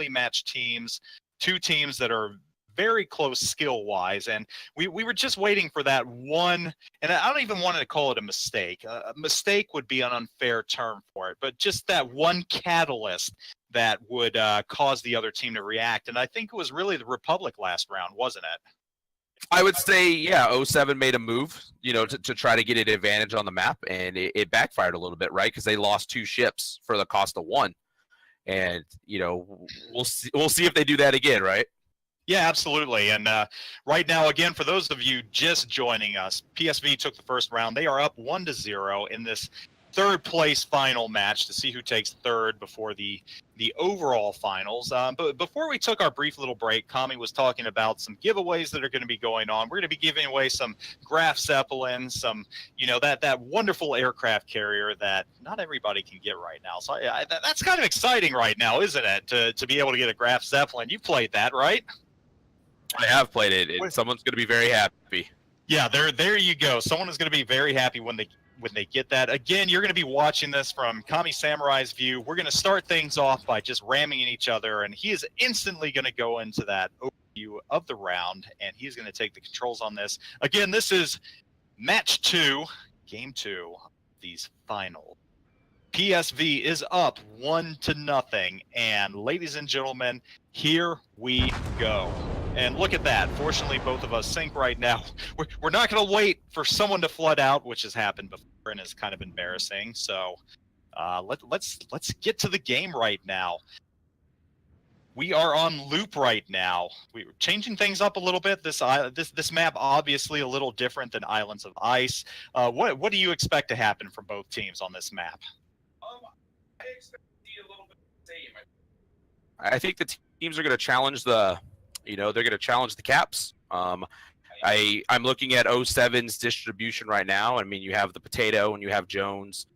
matched teams, two teams that are very close skill-wise, and we were just waiting for that one, and I don't even want to call it a mistake. A mistake would be an unfair term for it, but just that one catalyst that would cause the other team to react, and I think it was really the Republic last round, wasn't it? I would say, yeah, 07 made a move, to try to get an advantage on the map, and it backfired a little bit, right? Because they lost 2 ships for the cost of 1. And, we'll see if they do that again, right? Yeah, absolutely. And right now, again, for those of you just joining us, PSV took the first round. They are up 1-0 in this third place final match to see who takes third before the overall finals. But before we took our brief little break, Kami was talking about some giveaways that are going to be going on. We're going to be giving away some Graf Zeppelin, some, that wonderful aircraft carrier that not everybody can get right now. So that's kind of exciting right now, isn't it? To be able to get a Graf Zeppelin. You played that, right? I have played it, and someone's going to be very happy. Yeah, there you go. Someone is going to be very happy when they get that. Again, you're going to be watching this from Kami Samurai's view. We're going to start things off by just ramming each other, and he is instantly going to go into that overview of the round, and he's going to take the controls on this. Again, this is match 2, game 2 of these finals. PSV is up 1-0, and ladies and gentlemen, here we go. And look at that. Fortunately, both of us sync right now. We're not going to wait for someone to flood out, which has happened before and is kind of embarrassing. So let's get to the game right now. We are on loop right now. We're changing things up a little bit. This map obviously a little different than Islands of Ice. What do you expect to happen from both teams on this map? I expect to see a little bit of the same. I think the teams are going to challenge they're going to challenge the caps. I'm looking at 07's distribution right now. I mean, you have the Potato and you have Jones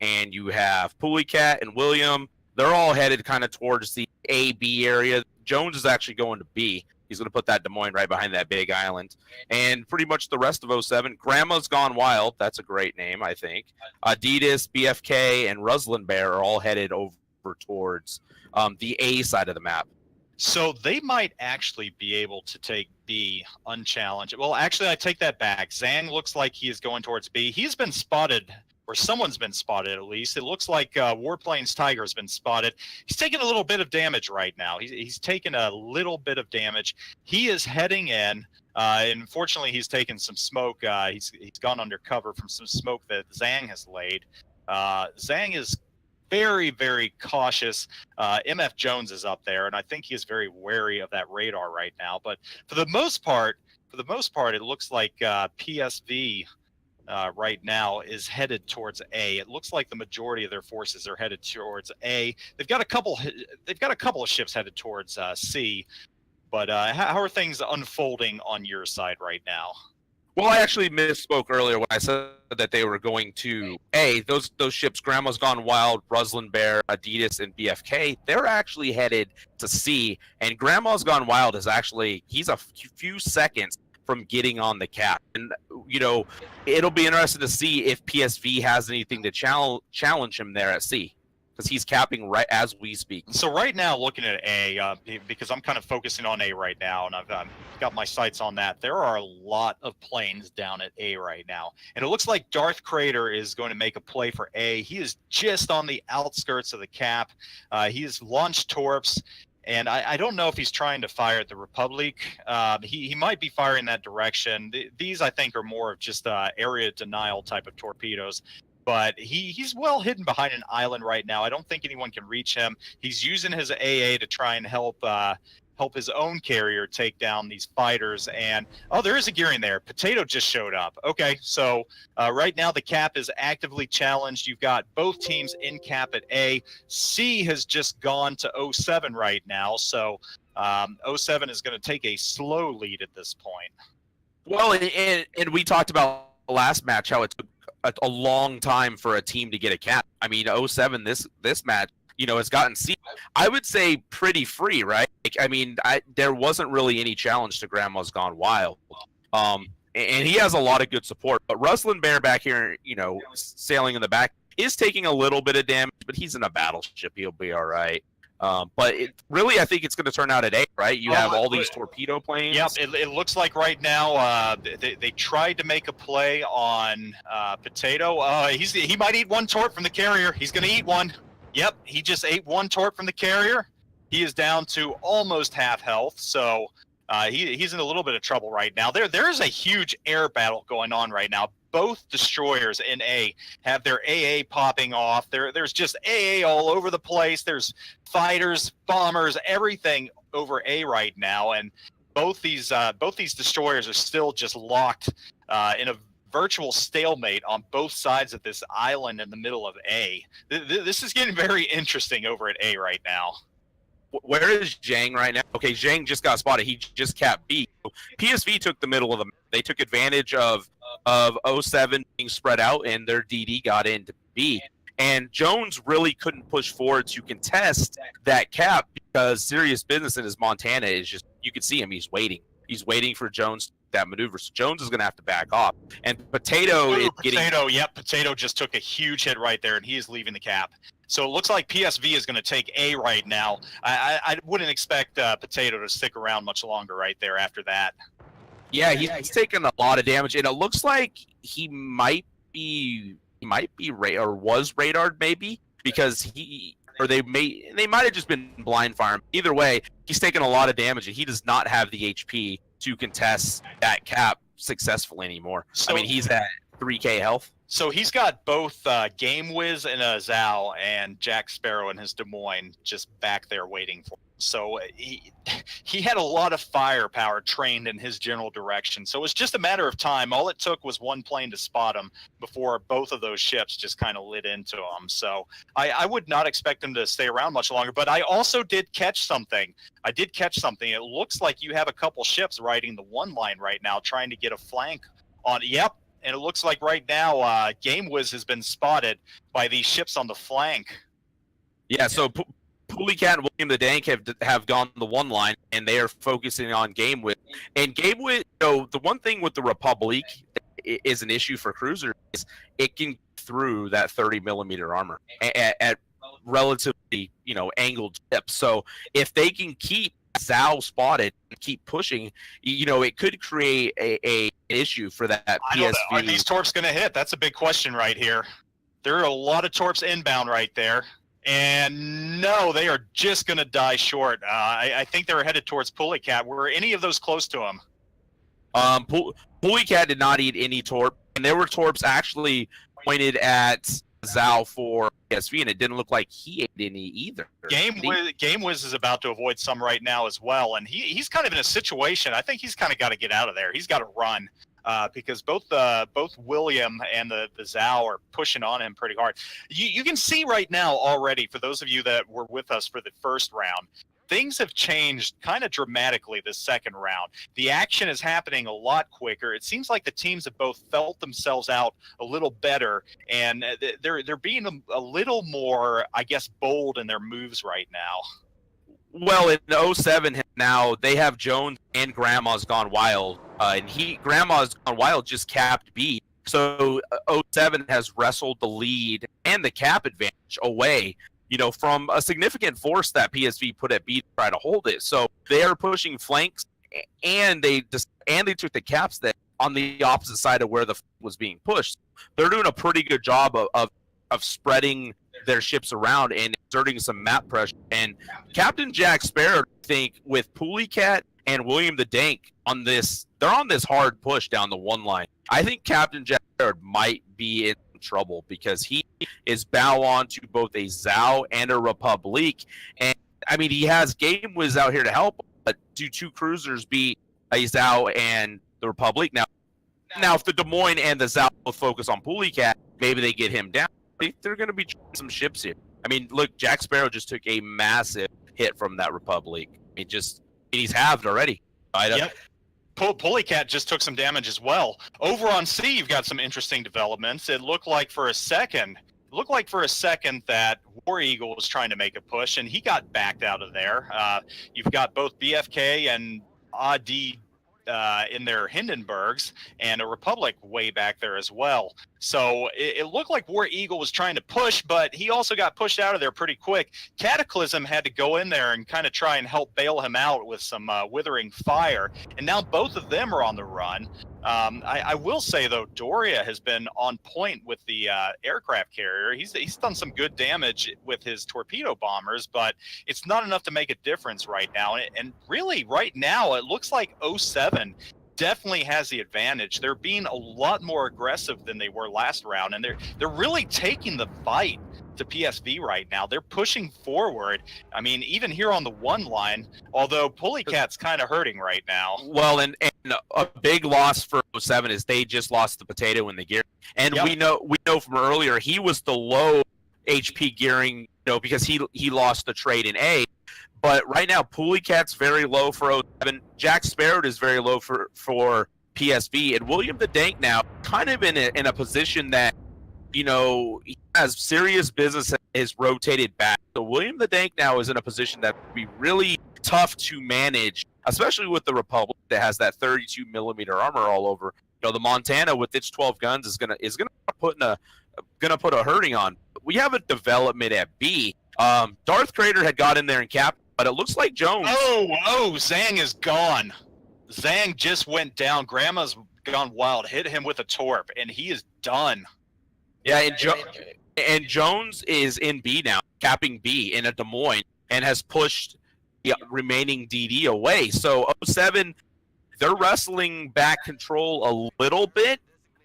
and you have Pooleycat and William. They're all headed kind of towards the A-B area. Jones is actually going to B. He's going to put that Des Moines right behind that big island. And pretty much the rest of 07, Grandma's Gone Wild. That's a great name, I think. Adidas, BFK, and Ruslan Bear are all headed over towards the A side of the map. So they might actually be able to take B unchallenged. Well, actually, I take that back. Zhang looks like he is going towards B. He's been spotted, or someone's been spotted at least. It looks like Warplanes Tiger has been spotted. He's taking a little bit of damage right now. He's taken a little bit of damage. He is heading in. And unfortunately, he's taken some smoke. He's gone undercover from some smoke that Zhang has laid. Zhang is very, very cautious. MF Jones is up there, and I think he is very wary of that radar right now. But for the most part, it looks like PSV right now is headed towards A. It looks like the majority of their forces are headed towards A. They've got a couple of ships headed towards C. But how are things unfolding on your side right now? Well, I actually misspoke earlier when I said that they were going to A. Those ships, Grandma's Gone Wild, Ruslan Bear, Adidas, and BFK, they're actually headed to C. And Grandma's Gone Wild he's a few seconds from getting on the cap. And, it'll be interesting to see if PSV has anything to challenge him there at C, because he's capping right as we speak. So right now, looking at A, because I'm kind of focusing on A right now, and I've got my sights on that, there are a lot of planes down at A right now. And it looks like Darth Crater is going to make a play for A. He is just on the outskirts of the cap. He has launched torps, and I don't know if he's trying to fire at the Republic. He might be firing that direction. These, I think, are more of just area denial type of torpedoes. But he's well hidden behind an island right now. I don't think anyone can reach him. He's using his AA to try and help his own carrier take down these fighters. And, there is a gearing there. Potato just showed up. Okay, so right now the cap is actively challenged. You've got both teams in cap at A. C has just gone to 07 right now. So 07 is going to take a slow lead at this point. Well, and we talked about last match how it took a long time for a team to get a cap. I mean, 07, this match, has gotten C. I would say pretty free, right? I mean, there wasn't really any challenge to Grandma's Gone Wild. And he has a lot of good support. But Ruslan Bear back here, sailing in the back, is taking a little bit of damage, but he's in a battleship. He'll be all right. But really, I think it's going to turn out at A, right? You have all these torpedo planes. Yep, it looks like right now they tried to make a play on Potato. He might eat one torp from the carrier. He's going to eat one. Yep, he just ate one torp from the carrier. He is down to almost half health, so he's in a little bit of trouble right now. There is a huge air battle going on right now. Both destroyers in A have their AA popping off. There's just AA all over the place. There's fighters, bombers, everything over A right now, and both these destroyers are still just locked in a virtual stalemate on both sides of this island in the middle of A. This is getting very interesting over at A right now. Where is Zhang right now? Okay, Zhang just got spotted. He just capped B. PSV took the middle of the map. They took advantage of 07 being spread out, and their DD got into B. And Jones really couldn't push forward to contest that cap because serious business in his Montana is just, you can see him, he's waiting. He's waiting for Jones that maneuver. So Jones is going to have to back off. And Potato Potato just took a huge hit right there, and he is leaving the cap. So it looks like PSV is going to take A right now. I wouldn't expect Potato to stick around much longer right there after that. Yeah, he's taken a lot of damage, and it looks like he might be or was radared maybe because they might have just been blind firing. Either way, he's taken a lot of damage, and he does not have the HP to contest that cap successfully anymore. So, I mean, he's at 3K health. So he's got both Game Wiz and Zhao and Jack Sparrow in his Des Moines just back there waiting for him. So he had a lot of firepower trained in his general direction. So it was just a matter of time. All it took was one plane to spot him before both of those ships just kind of lit into him. So I would not expect him to stay around much longer. But I also did catch something. It looks like you have a couple ships riding the one line right now trying to get a flank on. Yep. And it looks like right now Game Wiz has been spotted by these ships on the flank. Yeah, so Pooleycat and William the Dank have gone the one line, and they are focusing on Game Wiz. And Game Wiz, the one thing with the Republic is an issue for cruisers is it can through that 30mm armor at relatively angled tips. So if they can keep Zhao spotted and keep pushing, it could create a issue for that PSV. Are these torps going to hit? That's a big question right here. There are a lot of torps inbound right there. And no, they are just going to die short. I think they were headed towards Pooleycat. Were any of those close to him? Pooleycat did not eat any torp, and there were torps actually pointed at Zhao for PSV, and it didn't look like he ate any either. Game Wiz is about to avoid some right now as well, and he's kind of in a situation. I think he's kind of got to get out of there. He's got to run because both William and the Zhao are pushing on him pretty hard. You can see right now already, for those of you that were with us for the first round, things have changed kind of dramatically this second round. The action is happening a lot quicker. It seems like the teams have both felt themselves out a little better, and they're being a little more, I guess, bold in their moves right now. Well, in 07 now, they have Jones and Grandma's Gone Wild, and Grandma's Gone Wild just capped B. So 07 has wrestled the lead and the cap advantage away from a significant force that PSV put at B to try to hold it. So they are pushing flanks, and they took the caps that on the opposite side of where the was being pushed. They're doing a pretty good job of spreading their ships around and exerting some map pressure. And Captain Jack Sparrow, I think, with Pooleycat and William the Dank they're on this hard push down the one line. I think Captain Jack Sparrow might be in trouble because he is bow on to both a Zhao and a Republic, and I mean he has Game Wiz out here to help, but do two cruisers beat a Zhao and the Republic? Now if the Des Moines and the Zhao both focus on Pooleycat, maybe they get him down. They're going to be trying some ships here. I mean, look, Jack Sparrow just took a massive hit from that Republic. I mean, he's halved already. Yep. Pooleycat just took some damage as well. Over on C, you've got some interesting developments. It looked like for a second that War Eagle was trying to make a push, and he got backed out of there. You've got both BFK and AD in their Hindenburgs, and a Republic way back there as well. So it looked like War Eagle was trying to push, but he also got pushed out of there pretty quick. Cataclysm had to go in there and kind of try and help bail him out with some withering fire, and now both of them are on the run. I will say, though, Doria has been on point with the aircraft carrier. He's done some good damage with his torpedo bombers, but it's not enough to make a difference right now. And really, right now, it looks like 07 definitely has the advantage. They're being a lot more aggressive than they were last round, and they're really taking the fight to PSV right now. They're pushing forward. I mean, even here on the one line, although Pulleycat's kind of hurting right now. Well, and a big loss for 07 is they just lost the potato in the gear. And Yep. we know from earlier he was the low HP gearing, because he lost the trade in A. But right now, Pulleycat's very low for 07. Jack Sparrow is very low for PSV. And William the Dank now kind of in a position that, he has serious business that is rotated back. So William the Dank now is in a position that would be really tough to manage, especially with the Republic that has that 32 millimeter armor all over. The Montana with its 12 guns is gonna put a hurting on. We have a development at B. Darth Crater had got in there and capped, but it looks like Jones. Oh, Zhang is gone. Zhang just went down. Grandma's gone wild, hit him with a torp, and he is done. Yeah, and Jones is in B now, capping B in a Des Moines, and has pushed the remaining DD away. So 07, they're wrestling back control a little bit,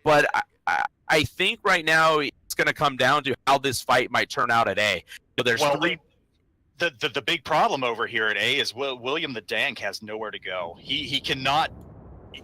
but I think right now it's going to come down to how this fight might turn out at A. So there's three. The big problem over here at A is William the Dank has nowhere to go. He cannot.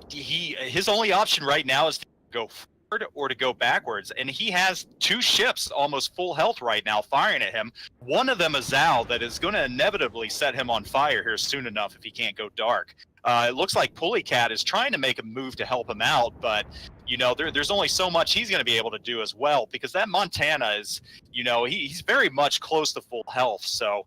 His only option right now is to go forward or to go backwards, and he has two ships almost full health right now firing at him. One of them is Zhao that is going to inevitably set him on fire here soon enough if he can't go dark. It looks like Pulleycat is trying to make a move to help him out, but there's only so much he's going to be able to do as well, because that Montana is, he's very much close to full health. So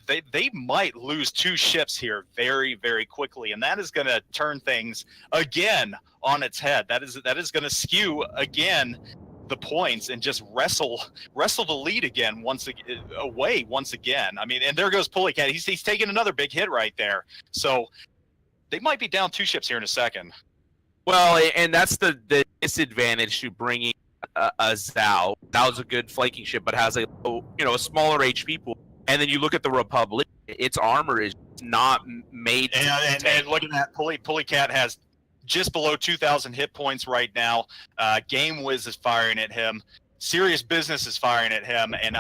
they might lose two ships here very, very quickly, and that is going to turn things again on its head. That is going to skew again the points and just wrestle the lead again once again. I mean, and there goes Pulleycat. He's taking another big hit right there. So they might be down two ships here in a second. Well, and that's the disadvantage to bringing a Zhao. Zhao's a good flanking ship, but has a smaller HP pool. And then you look at the Republic; its armor is not made. And look at that, Pulleycat has just below 2,000 hit points right now. Game Wiz is firing at him. Serious Business is firing at him, and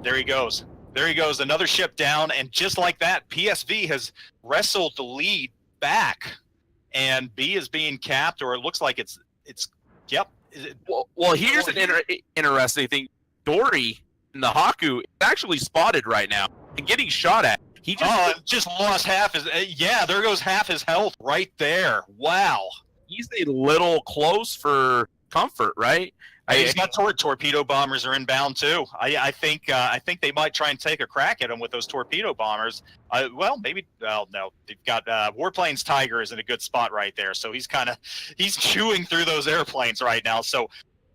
there he goes. There he goes, another ship down, and just like that, PSV has wrestled the lead back, and B is being capped, or it looks like it's yep. Well, here's an interesting thing. Dory in the Haku is actually spotted right now and getting shot at. He just lost half his. Yeah, there goes half his health right there. Wow, he's a little close for comfort, right? He's got torpedo bombers are inbound too. I think they might try and take a crack at him with those torpedo bombers. No, they've got Warplanes Tiger is in a good spot right there. So he's chewing through those airplanes right now. So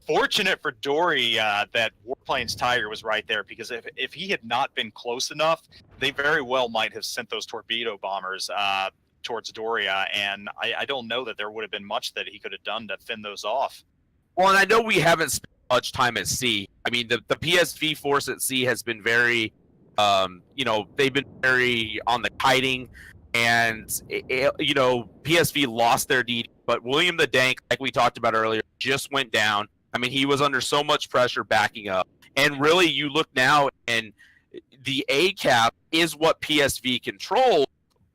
fortunate for Dory that Warplanes Tiger was right there, because if he had not been close enough, they very well might have sent those torpedo bombers towards Doria, and I don't know that there would have been much that he could have done to fend those off. Well, and I know we haven't spent much time at sea. I mean, the PSV force at sea has been very, they've been very on the kiting, and, PSV lost their DD, but William the Dank, like we talked about earlier, just went down. I mean, he was under so much pressure backing up. And really, you look now, and the A cap is what PSV controls,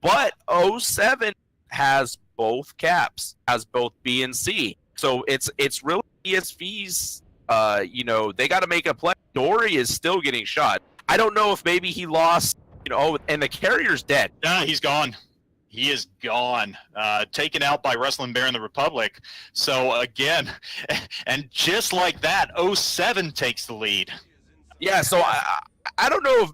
but 07 has both caps, has both B and C. So it's really PSV's, they got to make a play. Dory is still getting shot. I don't know if maybe he lost, and the carrier's dead. Yeah, he's gone. He is gone, taken out by Wrestling Bear in the Republic. So again, and just like that, 07 takes the lead. Yeah, so I don't know if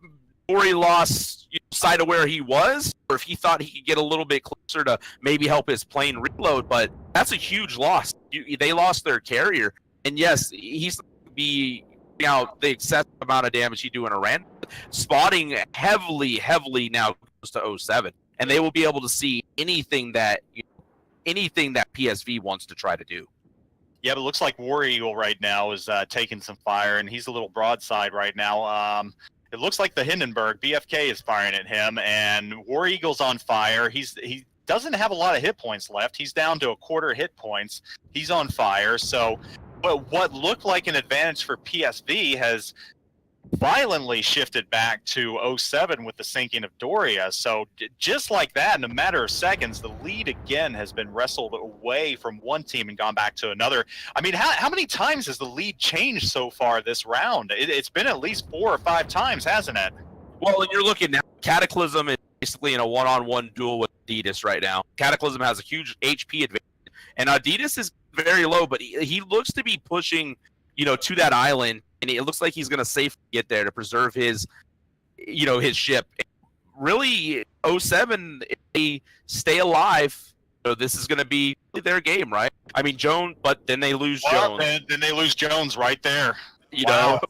Dory lost side of where he was, or if he thought he could get a little bit closer to maybe help his plane reload. But that's a huge loss. They lost their carrier, and yes, he's be out the excessive amount of damage he do in Iran. Spotting heavily now goes to 07, and they will be able to see anything that PSV wants to try to do. Yeah, but it looks like War Eagle right now is taking some fire, and he's a little broadside right now. It looks like the Hindenburg, BFK, is firing at him, and War Eagle's on fire. He doesn't have a lot of hit points left. He's down to a quarter hit points. He's on fire. So, but what looked like an advantage for PSV has violently shifted back to 07 with the sinking of Doria. So just like that, in a matter of seconds, the lead again has been wrestled away from one team and gone back to another. I mean, how many times has the lead changed so far this round? It's been at least 4 or 5 times, hasn't it? Well, and you're looking now, Cataclysm is basically in a one-on-one duel with Adidas right now. Cataclysm has a huge HP advantage, and Adidas is very low, but he looks to be pushing, to that island, and it looks like he's going to safely get there to preserve his ship. Really, 07, if they stay alive, this is going to be their game, right? I mean, Jones, but then they lose Jones. Then they lose Jones right there. Wow.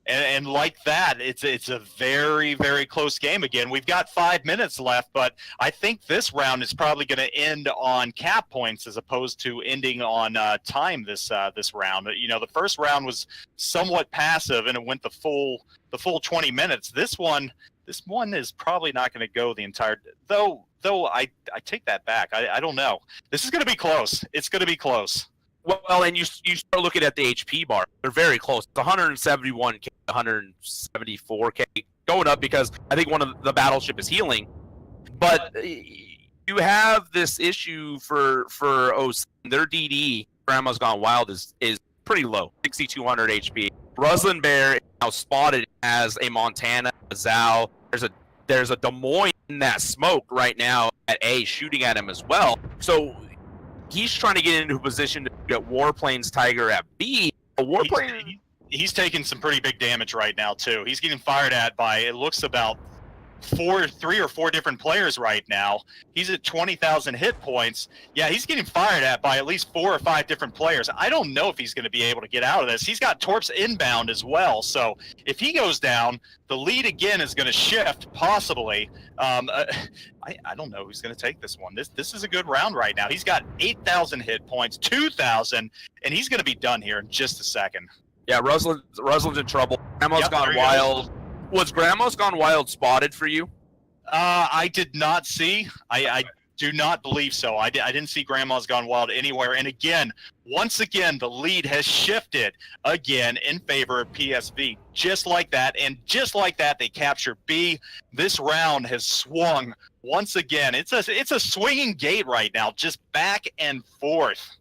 And like that, it's a very, very close game again. We've got 5 minutes left, but I think this round is probably going to end on cap points as opposed to ending on time this round. The first round was somewhat passive, and it went the full 20 minutes. This one is probably not going to go the entire. Though I take that back. I don't know. This is going to be close. It's going to be close. Well, and you start looking at the HP bar. They're very close. It's 171K, 174K, going up because I think one of the battleship is healing. But you have this issue for their DD, Grandma's Gone Wild, is pretty low, 6,200 HP. Ruslan Bear is now spotted as a Montana, a Zao. There's a Des Moines in that smoke right now at A, shooting at him as well. So he's trying to get into a position to get Warplane's Tiger at B. He's taking some pretty big damage right now too. He's getting fired at by, it looks about 3 or 4 different players right now. He's at 20,000 hit points. Yeah, he's getting fired at by at least 4 or 5 different players. I don't know if he's going to be able to get out of this. He's got Torps inbound as well. So if he goes down, the lead again is going to shift possibly. I don't know who's going to take this one. This is a good round right now. He's got 8,000 hit points, 2,000, and he's going to be done here in just a second. Yeah, Ruslan's in trouble. Grandma's Gone Wild. Was Grandma's Gone Wild spotted for you? I did not see. I do not believe so. I didn't see Grandma's Gone Wild anywhere. And again, once again, the lead has shifted again in favor of PSV. Just like that, and just like that, they capture B. This round has swung once again. It's a swinging gate right now, just back and forth.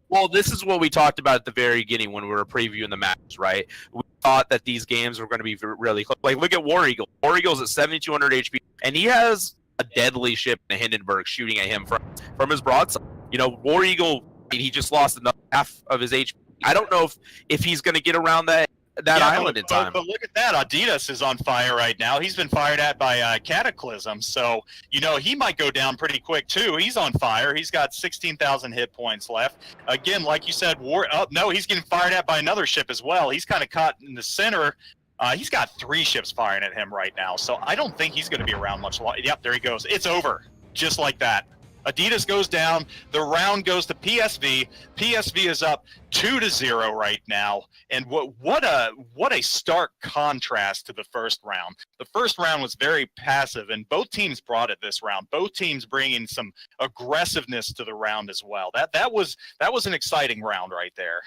Well, this is what we talked about at the very beginning when we were previewing the match, right? We thought that these games were going to be really close. Like, look at War Eagle. War Eagle's at 7,200 HP, and he has a deadly ship in the Hindenburg shooting at him from his broadside. War Eagle, he just lost another half of his HP. I don't know if he's going to get around that island in time. But look at that. Adidas is on fire right now. He's been fired at by Cataclysm. So, he might go down pretty quick, too. He's on fire. He's got 16,000 hit points left. Again, like you said, he's getting fired at by another ship as well. He's kind of caught in the center. He's got 3 ships firing at him right now. So I don't think he's going to be around much longer. Yep, there he goes. It's over. Just like that. Adidas goes down. The round goes to PSV. PSV is up 2-0 right now. And what a stark contrast to the first round. The first round was very passive, and both teams brought it this round. Both teams bringing some aggressiveness to the round as well. That was an exciting round right there.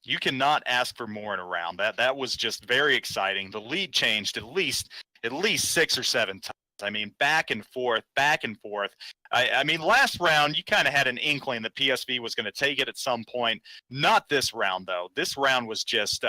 You cannot ask for more in a round. That was just very exciting. The lead changed at least 6 or 7 times. I mean, back and forth. I mean, last round, you kind of had an inkling that PSV was going to take it at some point. Not this round, though. This round was just